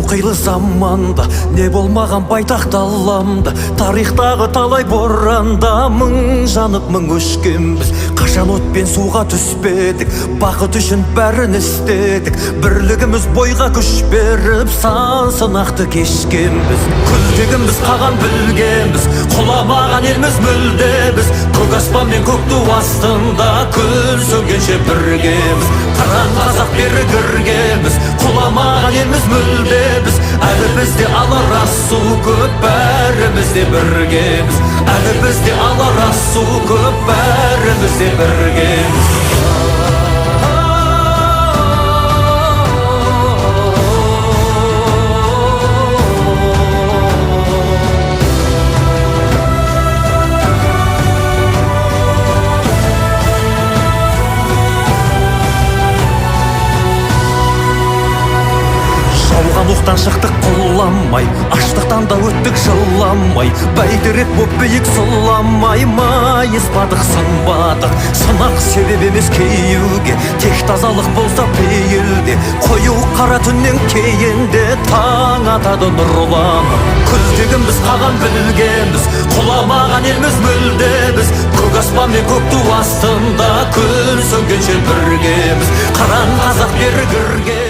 қилы заманда не болмаған байтақ даламда, тарихтағы талай боранда мың жанып мың өшкенбіз. Қашан от пен суға түспедік, бақыт үшін бәрін істедік. Бірлігіміз бойға күш беріп сан сынақты кешкенбіз. Күлтегіміз қаған білгенбіз, құламаған елміз мүлде біз. Көк аспан мен көк ту астында күн сөнгенше біргеміз. Қыран қазақ бері кіргенбіз, құламаған елміз мүлде біз. Әлі бізде алар асу көп, бәріміз де біргеміз. Әлі бізде алар асу көп, бәріміз де біргеміз. Жауған оқтан шықтық құламай, аштықтан да өттік жыламай. Бәйтерек боп биік сұламай, майыспадық сынбадық. Сынақ себеп емес кейеуге, тек тазалық болса пейілде. Қою қара түннен кейінде таң атады нұрланып. Күлтегіміз қаған білгенбіз, құламаған елміз мүлде біз. Көк аспан мен көк ту астында күн сөнгенше біргеміз. Қыран қазақ бері кірген